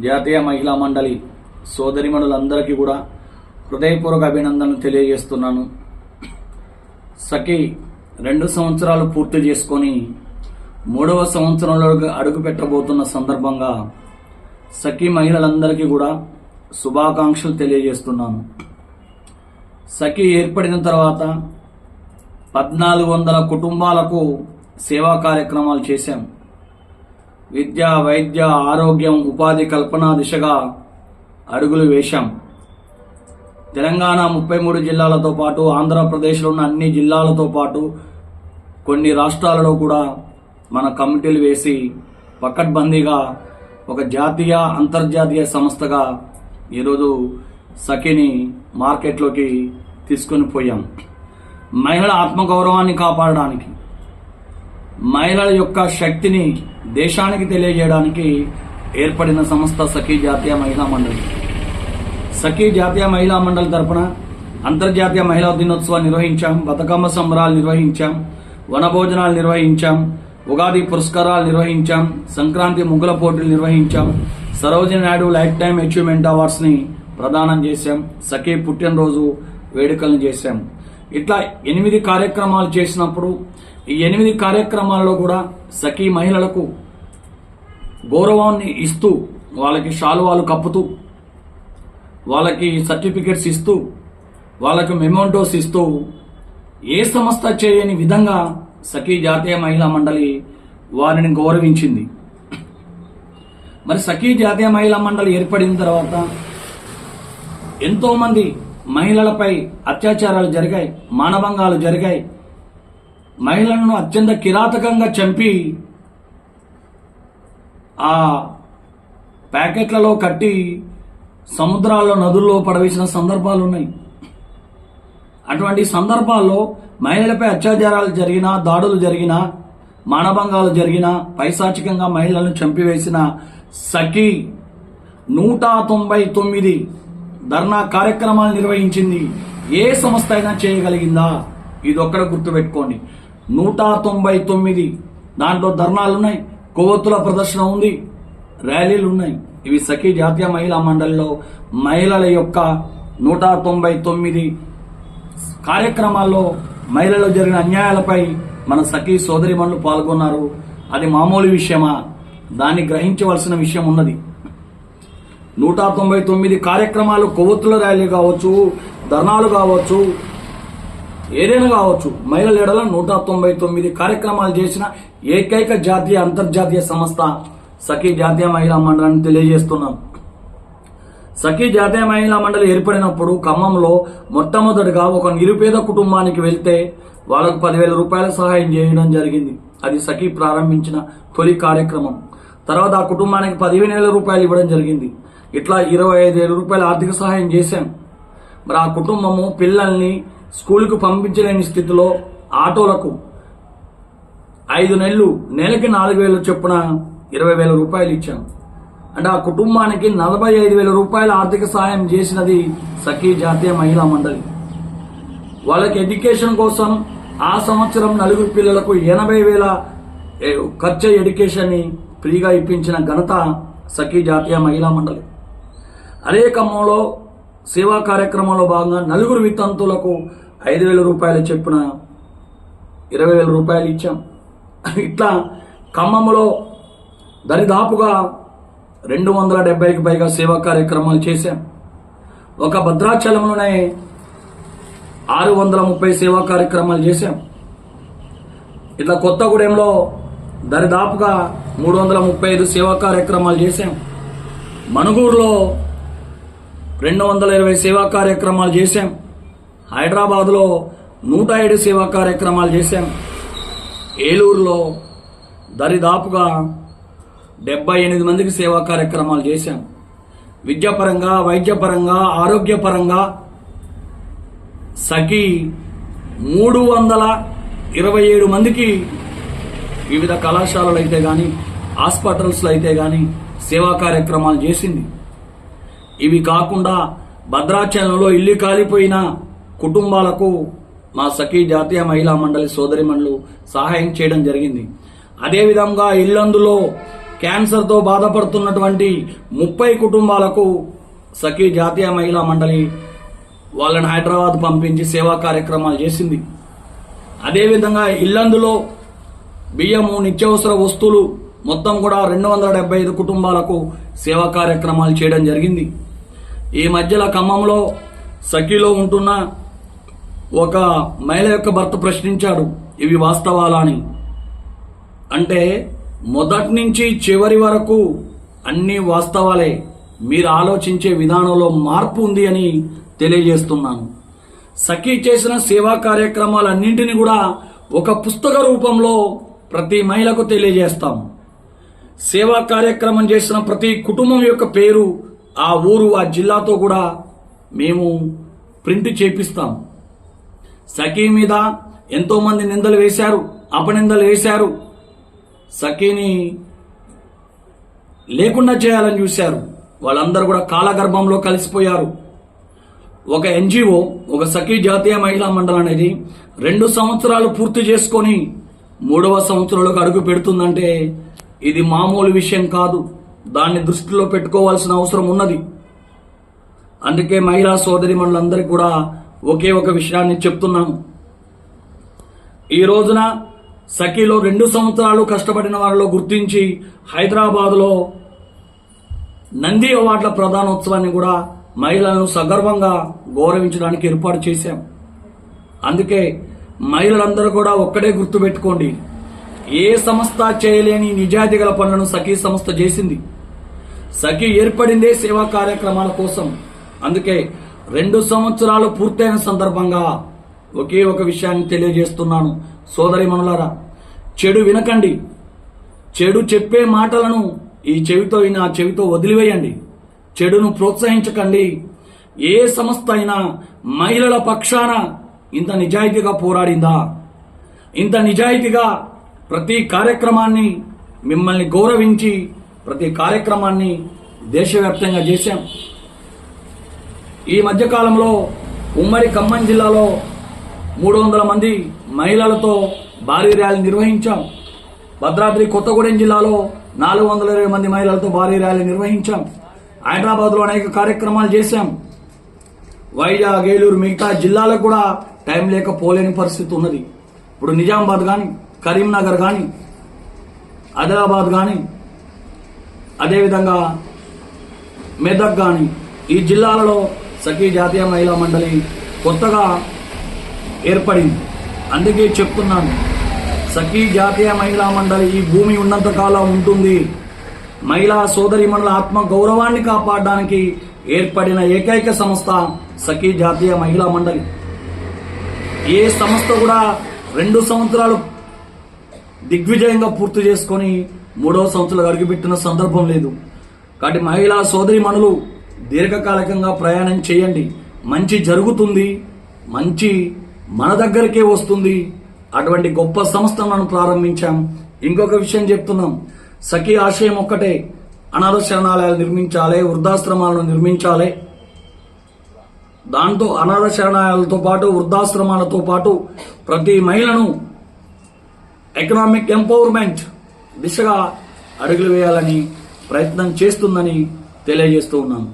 జాతీయ మహిళా మండలి సోదరిమణులందరికీ కూడా హృదయపూర్వక అభినందనలు తెలియజేస్తున్నాను. సఖి 2 సంవత్సరాలు పూర్తి చేసుకొని 3వ సంవత్సరంలో అడుగు పెట్టబోతున్న సందర్భంగా సఖి మహిళలందరికీ కూడా శుభాకాంక్షలు తెలియజేస్తున్నాను. సఖి ఏర్పడిన తర్వాత 1400 కుటుంబాలకు సేవా కార్యక్రమాలు చేశాం. విద్య, వైద్య, ఆరోగ్యం, ఉపాధి కల్పన దిశగా అడుగులు వేశాం. తెలంగాణ 33 జిల్లాలతో పాటు ఆంధ్రప్రదేశ్లో ఉన్న అన్ని జిల్లాలతో పాటు కొన్ని రాష్ట్రాలలో కూడా మన కమిటీలు వేసి పకడ్బందీగా ఒక జాతీయ అంతర్జాతీయ సంస్థగా ఈరోజు సఖిని మార్కెట్లోకి తీసుకొని పోయాం. మహిళల ఆత్మగౌరవాన్ని కాపాడడానికి, మహిళల యొక్క శక్తిని దేశానికి తెలియజేయడానికి ఏర్పడిన సంస్థ సఖి జాతీయ మహిళా మండలి. సఖి జాతీయ మహిళా మండలి తరపున అంతర్జాతీయ మహిళా దినోత్సవాన్ని నిర్వహించాం, బతుకమ్మ సంబరాలు నిర్వహించాం, వనభోజనాలు నిర్వహించాం, ఉగాది పురస్కారాలు నిర్వహించాం, సంక్రాంతి ముగ్గుల పోటీలు నిర్వహించాం, Sarojini Naidu lifetime achievement అవార్డ్స్ని ప్రదానం చేశాం, సఖి పుట్టినరోజు వేడుకలను చేశాం. ఇట్లా 8 కార్యక్రమాలు చేసినప్పుడు ఈ 8 కార్యక్రమాలలో కూడా సఖి మహిళలకు గౌరవాన్ని ఇస్తూ, వాళ్ళకి శాలువాలు కప్పుతూ, వాళ్ళకి సర్టిఫికెట్స్ ఇస్తూ, వాళ్ళకి మెమోంటోస్ ఇస్తూ ఏ సంస్థ చేయని విధంగా సఖి జాతీయ మహిళా మండలి వారిని గౌరవించింది. మరి సఖి జాతీయ మహిళా మండలి ఏర్పడిన తర్వాత ఎంతో మంది మహిళలపై అత్యాచారాలు జరిగాయి, మానభంగాలు జరిగాయి. మహిళలను అత్యంత కిరాతకంగా చంపి ఆ ప్యాకెట్లలో కట్టి సముద్రాల్లో, నదుల్లో పడవేసిన సందర్భాలు ఉన్నాయి. అటువంటి సందర్భాల్లో మహిళలపై అత్యాచారాలు జరిగినా, దాడులు జరిగినా, మానభంగాలు జరిగినా, పైశాచికంగా మహిళలను చంపివేసిన సఖి 199 ధర్నా కార్యక్రమాలు నిర్వహించింది. ఏ సంస్థ అయినా చేయగలిగిందా? ఇది ఒక్కడ గుర్తుపెట్టుకోండి. 199 దాంట్లో ధర్నాలున్నాయి, కొవ్వొత్తుల ప్రదర్శన ఉంది, ర్యాలీలు ఉన్నాయి. ఇవి సఖి జాతీయ మహిళా మండలిలో మహిళల యొక్క 199 కార్యక్రమాల్లో మహిళలు జరిగిన అన్యాయాలపై మన సఖి సోదరిమణులు పాల్గొన్నారు. అది మామూలు విషయమా? దాన్ని గ్రహించవలసిన విషయం ఉన్నది. 199 కార్యక్రమాలు, కొవ్వొత్తుల ర్యాలీ కావచ్చు, ధర్నాలు కావచ్చు, ఏదైనా కావచ్చు, మహిళల ఎడల 199 కార్యక్రమాలు చేసిన ఏకైక జాతీయ అంతర్జాతీయ సంస్థ సఖి జాతీయ మహిళా మండలిని తెలియజేస్తున్నాం. సఖి జాతీయ మహిళా మండలి ఏర్పడినప్పుడు ఖమ్మంలో మొట్టమొదటిగా ఒక నిరుపేద కుటుంబానికి వెళ్తే వాళ్ళకు 10,000 రూపాయల సహాయం చేయడం జరిగింది. అది సఖి ప్రారంభించిన తొలి కార్యక్రమం. తర్వాత ఆ కుటుంబానికి 15,000 రూపాయలు ఇవ్వడం జరిగింది. ఇట్లా 25,000 రూపాయల ఆర్థిక సహాయం చేశాం. మరి ఆ కుటుంబము పిల్లల్ని స్కూల్కు పంపించలేని స్థితిలో ఆటోలకు 5 నెలలు నెలకి 4,000 చొప్పున 20,000 రూపాయలు ఇచ్చాం. అంటే ఆ కుటుంబానికి 45,000 రూపాయల ఆర్థిక సహాయం చేసినది సఖి జాతీయ మహిళా మండలి. వాళ్ళకి ఎడ్యుకేషన్ కోసం ఆ సంవత్సరం 4 పిల్లలకు 80,000 ఖర్చు ఎడ్యుకేషన్ ని ఫ్రీగా ఇప్పించిన ఘనత సఖి జాతీయ మహిళా మండలి. అదే ఖమ్మంలో సేవా కార్యక్రమంలో భాగంగా 4 వితంతులకు 5,000 రూపాయల చొప్పున 20,000 రూపాయలు ఇచ్చాం. ఇట్లా ఖమ్మంలో దరిదాపుగా 270కి పైగా సేవా కార్యక్రమాలు చేశాం. ఒక భద్రాచలంలోనే 630 సేవా కార్యక్రమాలు చేశాం. ఇట్లా కొత్తగూడెంలో దరిదాపుగా 335 సేవా కార్యక్రమాలు చేశాం. మనుగూరులో 220 సేవా కార్యక్రమాలు చేశాం. హైదరాబాద్లో 107 సేవా కార్యక్రమాలు చేశాం. ఏలూరులో దరిదాపుగా 78 మందికి సేవా కార్యక్రమాలు చేశాం. విద్యాపరంగా, వైద్యపరంగా, ఆరోగ్యపరంగా సఖి 327 మందికి వివిధ కళాశాలలు అయితే కానీ, హాస్పిటల్స్లో అయితే కానీ సేవా కార్యక్రమాలు చేసింది. ఇవి కాకుండా భద్రాచలంలో ఇల్లు కాలిపోయిన కుటుంబాలకు మా సఖి జాతీయ మహిళా మండలి సోదరిమణులు సహాయం చేయడం జరిగింది. అదేవిధంగా ఇల్లందులో క్యాన్సర్తో బాధపడుతున్నటువంటి 30 కుటుంబాలకు సఖీ జాతీయ మహిళా మండలి వాళ్ళని హైదరాబాద్ పంపించి సేవా కార్యక్రమాలు చేసింది. అదేవిధంగా ఇల్లందులో బియ్యము, నిత్యావసర వస్తువులు మొత్తం కూడా 275 కుటుంబాలకు సేవా కార్యక్రమాలు చేయడం జరిగింది. ఈ మధ్యలో ఖమ్మంలో సఖీలో ఉంటున్న ఒక మహిళ యొక్క భర్త ప్రశ్నించాడు, ఇవి వాస్తవాలా అని. అంటే మొదటి నుంచి చివరి వరకు అన్ని వాస్తవాలే, మీరు ఆలోచించే విధానంలో మార్పు ఉంది అని తెలియజేస్తున్నాను. సఖీ చేసిన సేవా కార్యక్రమాలన్నింటినీ కూడా ఒక పుస్తక రూపంలో ప్రతి మహిళకు తెలియజేస్తాం. సేవా కార్యక్రమం చేసిన ప్రతి కుటుంబం యొక్క పేరు, ఆ ఊరు, ఆ జిల్లాతో కూడా మేము ప్రింట్ చేపిస్తాం. సఖీ మీద ఎంతో మంది నిందలు వేశారు, అపనిందలు వేశారు, సఖీని లేకుండా చేయాలని చూశారు. వాళ్ళందరూ కూడా కాలగర్భంలో కలిసిపోయారు. ఒక ఎన్జిఓ, ఒక సఖీ జాతీయ మహిళా మండలి అనేది 2 సంవత్సరాలు పూర్తి చేసుకొని 3వ సంవత్సరంలోకి అడుగు పెడుతుందంటే ఇది మామూలు విషయం కాదు. దాన్ని దృష్టిలో పెట్టుకోవాల్సిన అవసరం ఉన్నది. అందుకే మహిళా సోదరి మనులందరికీ కూడా ఒకే ఒక విషయాన్ని చెప్తున్నాము. ఈ రోజున సఖీలో 2 సంవత్సరాలు కష్టపడిన వారిలో గుర్తించి హైదరాబాద్లో నంది అవార్డుల ప్రధానోత్సవాన్ని కూడా మహిళలను సగర్వంగా గౌరవించడానికి ఏర్పాటు చేశాం. అందుకే మహిళలందరూ కూడా ఒక్కడే గుర్తుపెట్టుకోండి, ఏ సంస్థ చేయలేని నిజాయితీ గల పనులను సఖీ సంస్థ చేసింది. సఖీ ఏర్పడిందే సేవా కార్యక్రమాల కోసం. అందుకే 2 సంవత్సరాలు పూర్తయిన సందర్భంగా ఒకే ఒక విషయాన్ని తెలియజేస్తున్నాను. సోదరి మనులారా, చెడు వినకండి. చెడు చెప్పే మాటలను ఈ చెవితో విని ఆ చెవితో వదిలివేయండి. చెడును ప్రోత్సహించకండి. ఏ సంస్థ అయినా మహిళల పక్షాన ఇంత నిజాయితీగా పోరాడిందా? ఇంత నిజాయితీగా ప్రతి కార్యక్రమాన్ని మిమ్మల్ని గౌరవించి ప్రతి కార్యక్రమాన్ని దేశవ్యాప్తంగా చేశాం. ఈ మధ్యకాలంలో ఉమ్మడి ఖమ్మం జిల్లాలో 300 మంది మహిళలతో భారీ ర్యాలీ నిర్వహించాం. భద్రాద్రి కొత్తగూడెం జిల్లాలో 420 మంది మహిళలతో భారీ ర్యాలీ నిర్వహించాం. హైదరాబాద్లో అనేక కార్యక్రమాలు చేశాం. వైజాగ్, ఏలూరు, మిగతా జిల్లాలకు కూడా టైం లేక పోలేని పరిస్థితి ఉన్నది. ఇప్పుడు నిజామాబాద్ కానీ, కరీంనగర్ కానీ, ఆదిలాబాద్ కానీ, అదేవిధంగా మెదక్ కానీ, ఈ జిల్లాలలో సఖీ జాతీయ మహిళా మండలి కొత్తగా ఏర్పడింది. అందుకే చెప్తున్నాను, సఖీ జాతీయ మహిళా మండలి ఈ భూమి ఉన్నంత కాలం ఉంటుంది. మహిళా సోదరీమణుల ఆత్మ గౌరవాన్ని కాపాడడానికి ఏర్పడిన ఏకైక సంస్థ సఖీ జాతీయ మహిళా మండలి. ఏ సంస్థ కూడా 2 సంవత్సరాలు దిగ్విజయంగా పూర్తి చేసుకొని 3వ సంవత్సరాలు అడుగుపెట్టిన సందర్భం లేదు. కాబట్టి మహిళా సోదరీమణులు దీర్ఘకాలికంగా ప్రయాణం చేయండి. మంచి జరుగుతుంది, మంచి మన దగ్గరికే వస్తుంది. అటువంటి గొప్ప సంస్థను మనం ప్రారంభించాం. ఇంకొక విషయం చెప్తున్నాం, సఖీ ఆశయం ఒక్కటే, అనాథ శరణాలయాలు నిర్మించాలి, వృద్ధాశ్రమాలను నిర్మించాలి. దాంతో అనాథ శరణాలయాలతో పాటు వృద్ధాశ్రమాలతో పాటు ప్రతి మహిళను ఎకనామిక్ ఎంపవర్మెంట్ దిశగా అడుగులు వేయాలని ప్రయత్నం చేస్తుందని తెలియజేస్తూ ఉన్నాను.